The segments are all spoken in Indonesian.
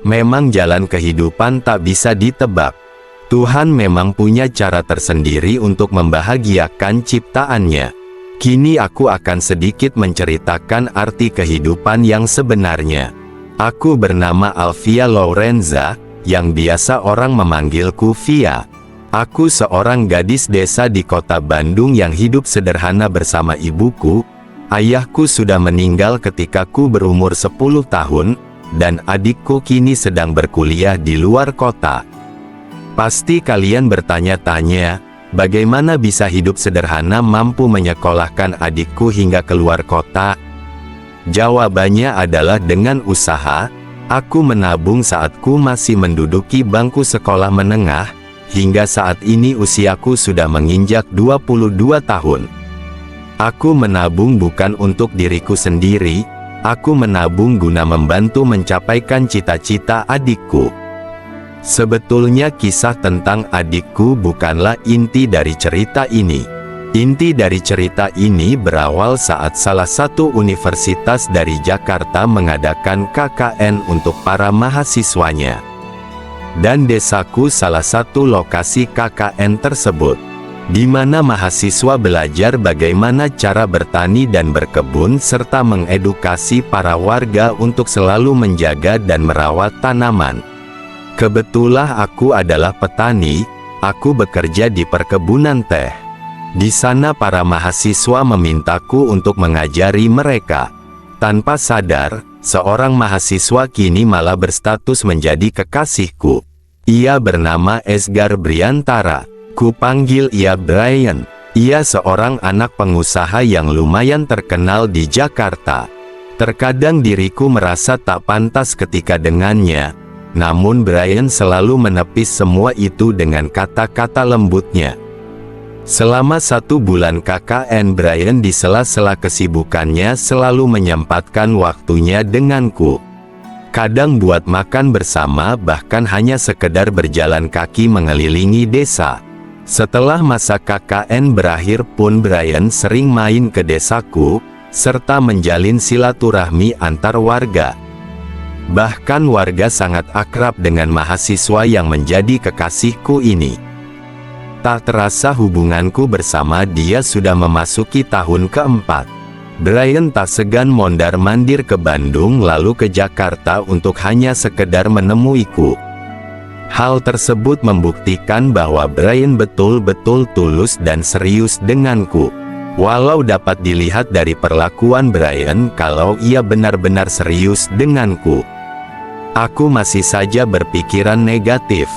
Memang jalan kehidupan tak bisa ditebak. Tuhan memang punya cara tersendiri untuk membahagiakan ciptaannya. Kini aku akan sedikit menceritakan arti kehidupan yang sebenarnya. Aku bernama Alvia Laurenza, yang biasa orang memanggilku Via. Aku seorang gadis desa di kota Bandung yang hidup sederhana bersama ibuku. Ayahku sudah meninggal ketika ku berumur 10 tahun, dan adikku kini sedang berkuliah di luar kota. Pasti kalian bertanya-tanya, bagaimana bisa hidup sederhana mampu menyekolahkan adikku hingga keluar kota? Jawabannya adalah dengan usaha. Aku menabung saat ku masih menduduki bangku sekolah menengah, hingga saat ini usiaku sudah menginjak 22 tahun. Aku menabung bukan untuk diriku sendiri, aku menabung guna membantu mencapaikan cita-cita adikku. Sebetulnya kisah tentang adikku bukanlah inti dari cerita ini. Inti dari cerita ini berawal saat salah satu universitas dari Jakarta mengadakan KKN untuk para mahasiswanya. Dan desaku salah satu lokasi KKN tersebut, di mana mahasiswa belajar bagaimana cara bertani dan berkebun serta mengedukasi para warga untuk selalu menjaga dan merawat tanaman. Kebetulan aku adalah petani, aku bekerja di perkebunan teh. Di sana para mahasiswa memintaku untuk mengajari mereka. Tanpa sadar, seorang mahasiswa kini malah berstatus menjadi kekasihku. Ia bernama Esgar Briantara. Kupanggil ia Brian. Ia seorang anak pengusaha yang lumayan terkenal di Jakarta. Terkadang diriku merasa tak pantas ketika dengannya, namun Brian selalu menepis semua itu dengan kata-kata lembutnya. Selama 1 bulan KKN, Brian di sela-sela kesibukannya selalu menyempatkan waktunya denganku. Kadang buat makan bersama, bahkan hanya sekedar berjalan kaki mengelilingi desa. Setelah masa KKN berakhir pun Brian sering main ke desaku, serta menjalin silaturahmi antar warga. Bahkan warga sangat akrab dengan mahasiswa yang menjadi kekasihku ini. Tak terasa hubunganku bersama dia sudah memasuki tahun keempat. Brian tak segan mondar-mandir ke Bandung lalu ke Jakarta untuk hanya sekedar menemuiku. Hal tersebut membuktikan bahwa Brian betul-betul tulus dan serius denganku. Walau dapat dilihat dari perlakuan Brian kalau ia benar-benar serius denganku, aku masih saja berpikiran negatif.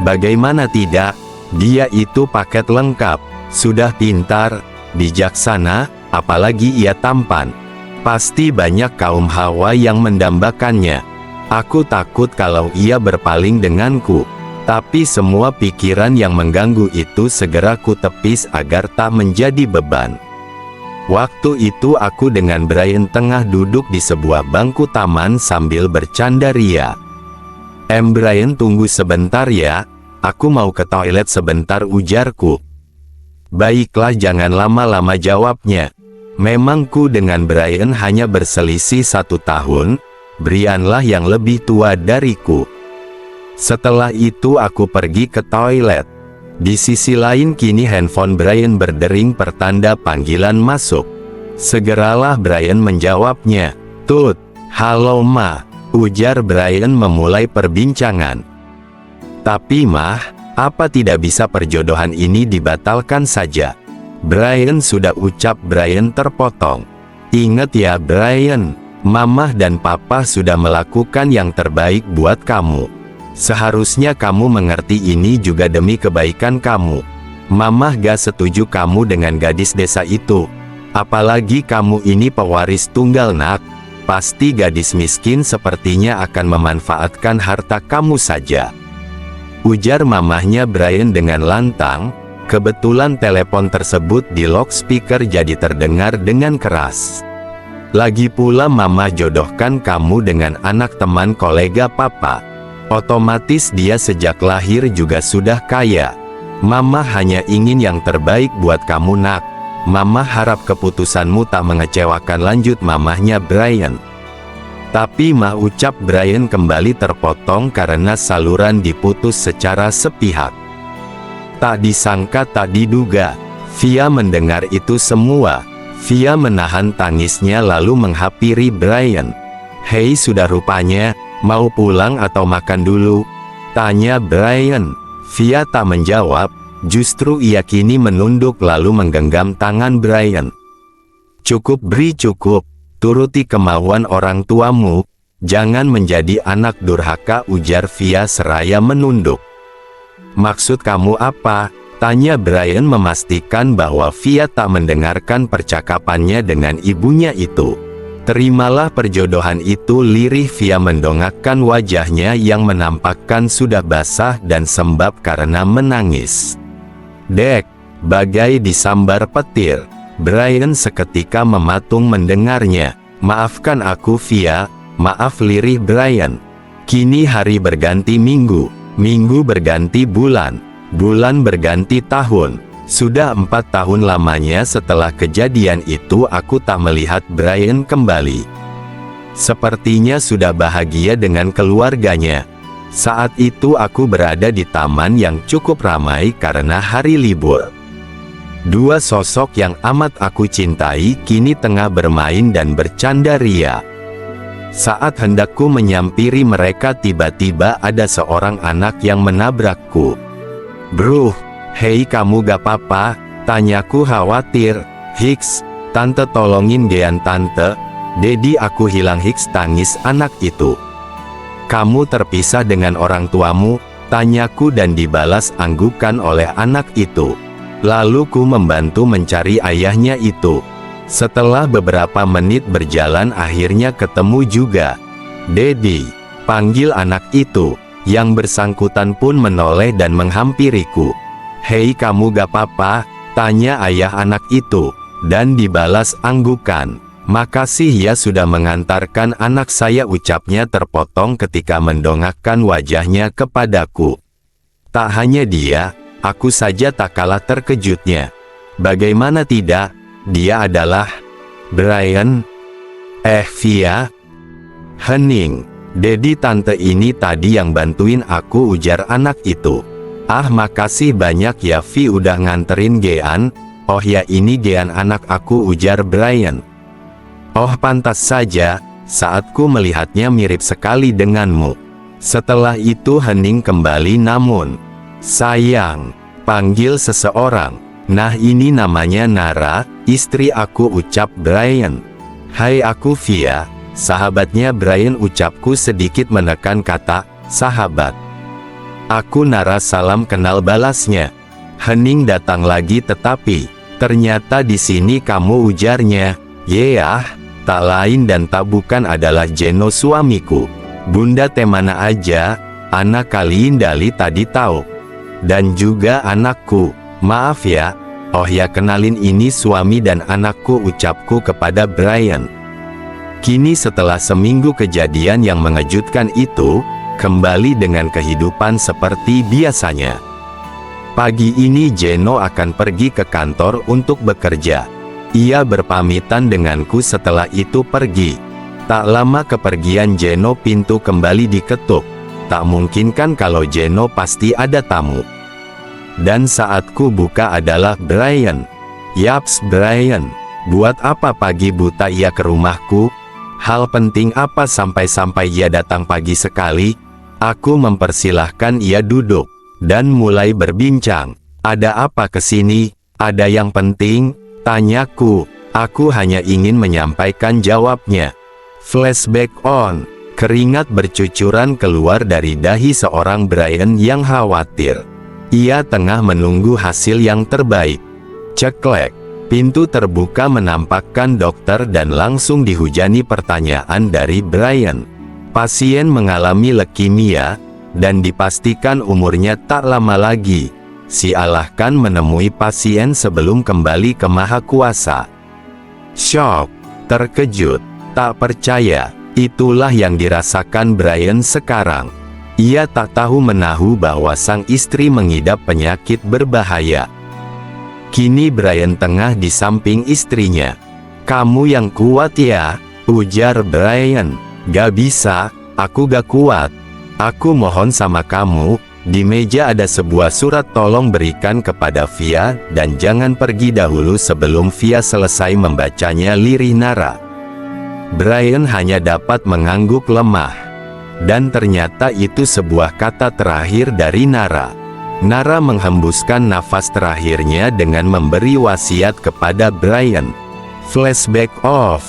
Bagaimana tidak? Dia itu paket lengkap, sudah pintar, bijaksana, apalagi ia tampan. Pasti banyak kaum hawa yang mendambakannya. Aku takut kalau ia berpaling denganku, tapi semua pikiran yang mengganggu itu segera ku tepis agar tak menjadi beban. Waktu itu aku dengan Brian tengah duduk di sebuah bangku taman sambil bercanda ria. Brian, tunggu sebentar ya. Aku mau ke toilet sebentar, ujarku. Baiklah, jangan lama-lama, jawabnya. Memangku dengan Brian hanya berselisih 1 tahun, Brianlah yang lebih tua dariku. Setelah itu aku pergi ke toilet. Di sisi lain kini handphone Brian berdering pertanda panggilan masuk. Segeralah Brian menjawabnya. Tut, halo Ma, ujar Brian memulai perbincangan. Tapi Mah, apa tidak bisa perjodohan ini dibatalkan saja? Brian, sudah, ucap Brian terpotong. Ingat ya Brian, Mamah dan Papa sudah melakukan yang terbaik buat kamu. Seharusnya kamu mengerti ini juga demi kebaikan kamu. Mamah gak setuju kamu dengan gadis desa itu. Apalagi kamu ini pewaris tunggal, nak. Pasti gadis miskin sepertinya akan memanfaatkan harta kamu saja, ujar mamahnya Brian dengan lantang. Kebetulan telepon tersebut di loudspeaker jadi terdengar dengan keras. Lagi pula Mama jodohkan kamu dengan anak teman kolega Papa. Otomatis dia sejak lahir juga sudah kaya. Mama hanya ingin yang terbaik buat kamu, nak. Mama harap keputusanmu tak mengecewakan, lanjut mamahnya Brian. Tapi ucap Brian kembali terpotong karena saluran diputus secara sepihak. Tak disangka tak diduga, Via mendengar itu semua. Via menahan tangisnya lalu menghampiri Brian. "Hei, sudah rupanya, mau pulang atau makan dulu?" tanya Brian. Via tak menjawab, justru ia kini menunduk lalu menggenggam tangan Brian. "Cukup Bri, cukup. Turuti kemauan orang tuamu, jangan menjadi anak durhaka," ujar Via seraya menunduk. "Maksud kamu apa?" tanya Brian memastikan bahwa Via tak mendengarkan percakapannya dengan ibunya itu. "Terimalah perjodohan itu," lirih Via mendongakkan wajahnya yang menampakkan sudah basah dan sembab karena menangis. "Dek," bagai disambar petir. Brian seketika mematung mendengarnya. "Maafkan aku Via." "Maaf," lirih Brian. "Kini hari berganti minggu, minggu berganti bulan, bulan berganti tahun. Sudah 4 tahun lamanya setelah kejadian itu aku tak melihat Brian kembali. Sepertinya sudah bahagia dengan keluarganya. Saat itu aku berada di taman yang cukup ramai karena hari libur. Dua sosok yang amat aku cintai kini tengah bermain dan bercanda ria. Saat hendakku menyampiri mereka, tiba-tiba ada seorang anak yang menabrakku. "Bro, hei, kamu gak apa-apa?" tanyaku khawatir. "Hicks, tante tolongin Gean tante. Dedi aku hilang." Hicks tangis anak itu. "Kamu terpisah dengan orang tuamu?" tanyaku dan dibalas anggukan oleh anak itu. Lalu ku membantu mencari ayahnya itu. Setelah beberapa menit berjalan akhirnya ketemu juga. "Dedi," panggil anak itu. Yang bersangkutan pun menoleh dan menghampiriku. "Hei, kamu gak apa-apa?" tanya ayah anak itu, dan dibalas anggukan. "Makasih ya sudah mengantarkan anak saya," ucapnya terpotong ketika mendongakkan wajahnya kepadaku. Tak hanya dia, aku saja tak kalah terkejutnya. Bagaimana tidak, dia adalah Brian. Via. "Hening. Dedi tante ini tadi yang bantuin aku," ujar anak itu. "Ah, makasih banyak ya Vi udah nganterin Gean." "Oh ya, ini Gean anak aku," ujar Brian. "Oh, pantas saja, saatku melihatnya mirip sekali denganmu." Setelah itu hening kembali. "Namun, sayang," panggil seseorang. "Nah, ini namanya Nara, istri aku," ucap Brian. "Hai, aku Via, sahabatnya Brian," ucapku sedikit menekan kata sahabat. "Aku Nara." "Salam kenal," balasnya. Hening datang lagi. "Tetapi, ternyata di sini kamu," ujarnya. "Yah, tak lain dan tak bukan adalah Jeno, suamiku. Bunda temana aja, anak kalian Dali tadi tahu. Dan juga anakku. Maaf ya." "Oh ya, kenalin ini suami dan anakku," ucapku kepada Brian. Kini setelah seminggu kejadian yang mengejutkan itu, kembali dengan kehidupan seperti biasanya. Pagi ini Jeno akan pergi ke kantor untuk bekerja. Ia berpamitan denganku setelah itu pergi. Tak lama kepergian Jeno pintu kembali diketuk. Tak mungkin kan kalau Jeno pasti ada tamu. Dan saat ku buka adalah Brian. Yaps, Brian. Buat apa pagi buta ia ke rumahku? Hal penting apa sampai-sampai ia datang pagi sekali? Aku mempersilahkan ia duduk, dan mulai berbincang. "Ada apa kesini? Ada yang penting?" tanyaku. Aku hanya ingin menyampaikan jawabnya. Flashback on. Keringat bercucuran keluar dari dahi seorang Brian yang khawatir. Ia tengah menunggu hasil yang terbaik. Ceklek. Pintu terbuka menampakkan dokter dan langsung dihujani pertanyaan dari Brian. Pasien mengalami leukemia, dan dipastikan umurnya tak lama lagi. Sialahkan menemui pasien sebelum kembali ke Maha Kuasa. Shock, terkejut, tak percaya, itulah yang dirasakan Brian sekarang. Ia tak tahu menahu bahwa sang istri mengidap penyakit berbahaya. Kini Brian tengah di samping istrinya. "Kamu yang kuat ya," ujar Brian. Gak bisa, aku gak kuat. Aku mohon sama kamu, di meja ada sebuah surat, tolong berikan kepada Via, dan jangan pergi dahulu sebelum Via selesai membacanya, lirih Nara. Brian hanya dapat mengangguk lemah. Dan ternyata itu sebuah kata terakhir dari Nara. Nara menghembuskan nafas terakhirnya dengan memberi wasiat kepada Brian. Flashback off.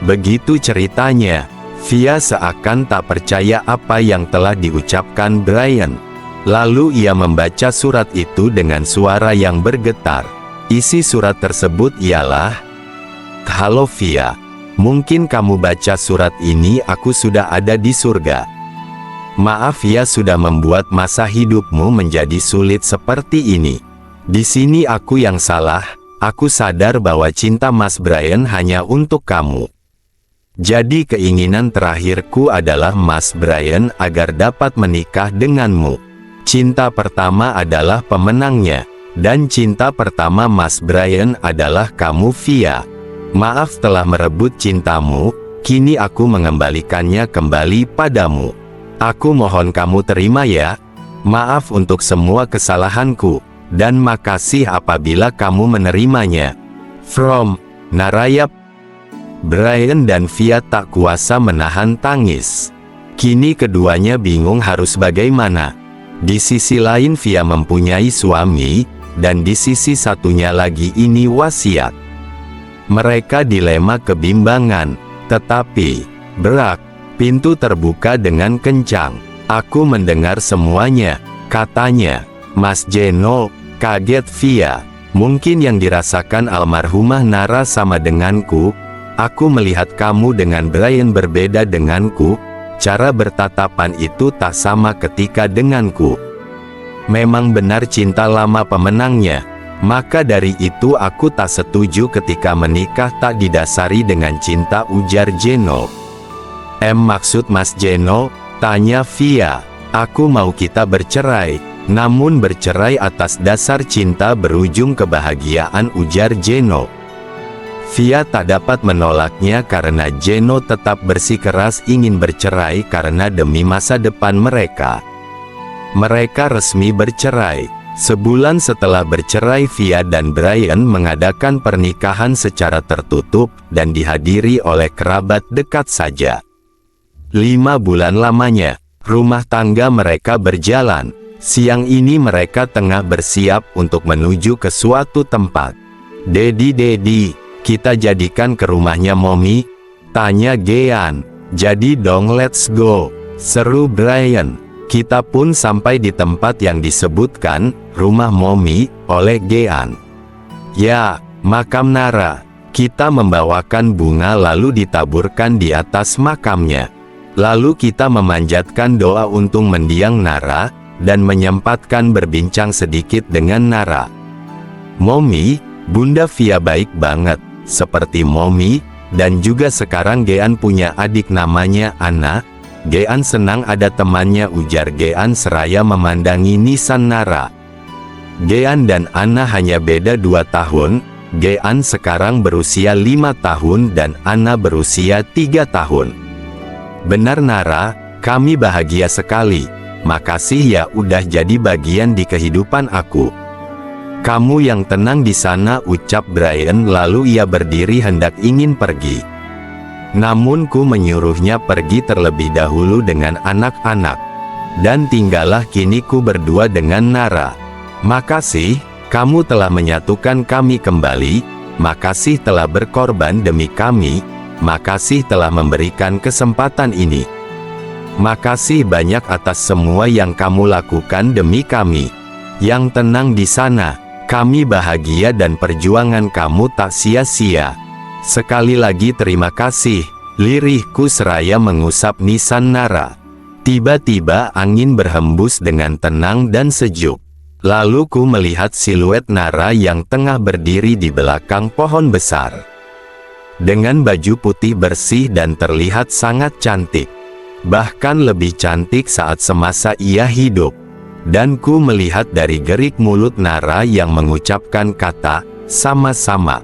Begitu ceritanya, Via seakan tak percaya apa yang telah diucapkan Brian. Lalu ia membaca surat itu dengan suara yang bergetar. Isi surat tersebut ialah, "Halo Via, mungkin kamu baca surat ini, aku sudah ada di surga. Maaf ya sudah membuat masa hidupmu menjadi sulit seperti ini. Di sini aku yang salah, aku sadar bahwa cinta Mas Brian hanya untuk kamu. Jadi keinginan terakhirku adalah Mas Brian agar dapat menikah denganmu. Cinta pertama adalah pemenangnya, dan cinta pertama Mas Brian adalah kamu Via. Maaf telah merebut cintamu, kini aku mengembalikannya kembali padamu. Aku mohon kamu terima ya. Maaf untuk semua kesalahanku, dan makasih apabila kamu menerimanya. From Naraya." Brian dan Via tak kuasa menahan tangis. Kini keduanya bingung harus bagaimana. Di sisi lain Via mempunyai suami, dan di sisi satunya lagi ini wasiat. Mereka dilema kebimbangan, tetapi, brak, pintu terbuka dengan kencang. "Aku mendengar semuanya," katanya. "Mas Jeno," kaget Via. "Mungkin yang dirasakan almarhumah Nara sama denganku. Aku melihat kamu dengan Brian berbeda denganku. Cara bertatapan itu tak sama ketika denganku. Memang benar cinta lama pemenangnya. Maka dari itu aku tak setuju ketika menikah tak didasari dengan cinta," ujar Jeno. Maksud Mas Jeno?" tanya Via. "Aku mau kita bercerai, namun bercerai atas dasar cinta berujung kebahagiaan," ujar Jeno. Via tak dapat menolaknya karena Jeno tetap bersikeras ingin bercerai karena demi masa depan mereka. Mereka resmi bercerai. Sebulan setelah bercerai, Via dan Brian mengadakan pernikahan secara tertutup dan dihadiri oleh kerabat dekat saja. 5 bulan lamanya, rumah tangga mereka berjalan. Siang ini mereka tengah bersiap untuk menuju ke suatu tempat. Dedi, kita jadikan ke rumahnya Mommy?" tanya Gian. "Jadi dong, let's go," seru Brian. Kita pun sampai di tempat yang disebutkan, rumah Mommy, oleh Gian. "Ya, makam Nara." Kita membawakan bunga lalu ditaburkan di atas makamnya. Lalu kita memanjatkan doa untuk mendiang Nara, dan menyempatkan berbincang sedikit dengan Nara. "Mommy, Bunda Via baik banget, seperti Mommy, dan juga sekarang Gian punya adik namanya Anna. Gian senang ada temannya," ujar Gian seraya memandangi nisan Nara. Gian dan Anna hanya beda 2 tahun, Gian sekarang berusia 5 tahun dan Anna berusia 3 tahun. "Benar Nara, kami bahagia sekali. Makasih ya udah jadi bagian di kehidupan aku. Kamu yang tenang di sana," ucap Brian lalu ia berdiri hendak ingin pergi. Namun ku menyuruhnya pergi terlebih dahulu dengan anak-anak. Dan tinggallah kini ku berdua dengan Nara. "Makasih, kamu telah menyatukan kami kembali. Makasih telah berkorban demi kami. Makasih telah memberikan kesempatan ini. Makasih banyak atas semua yang kamu lakukan demi kami. Yang tenang di sana, kami bahagia dan perjuangan kamu tak sia-sia. Sekali lagi terima kasih," lirihku seraya mengusap nisan Nara. Tiba-tiba angin berhembus dengan tenang dan sejuk. Lalu ku melihat siluet Nara yang tengah berdiri di belakang pohon besar. Dengan baju putih bersih dan terlihat sangat cantik. Bahkan lebih cantik saat semasa ia hidup. Dan ku melihat dari gerik mulut Nara yang mengucapkan kata, "sama-sama."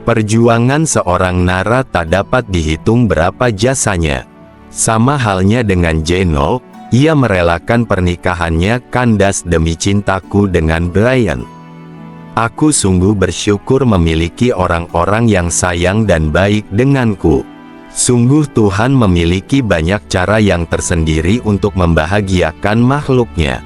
Perjuangan seorang Nara tak dapat dihitung berapa jasanya. Sama halnya dengan Jeno, ia merelakan pernikahannya kandas demi cintaku dengan Brian. Aku sungguh bersyukur memiliki orang-orang yang sayang dan baik denganku. Sungguh Tuhan memiliki banyak cara yang tersendiri untuk membahagiakan makhluknya.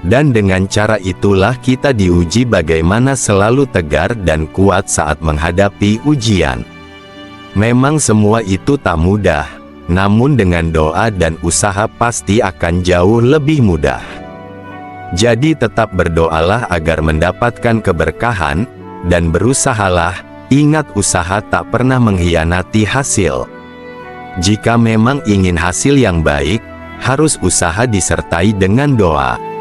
Dan dengan cara itulah kita diuji bagaimana selalu tegar dan kuat saat menghadapi ujian. Memang semua itu tak mudah, namun dengan doa dan usaha pasti akan jauh lebih mudah. Jadi tetap berdoalah agar mendapatkan keberkahan, dan berusahalah, ingat usaha tak pernah mengkhianati hasil. Jika memang ingin hasil yang baik, harus usaha disertai dengan doa.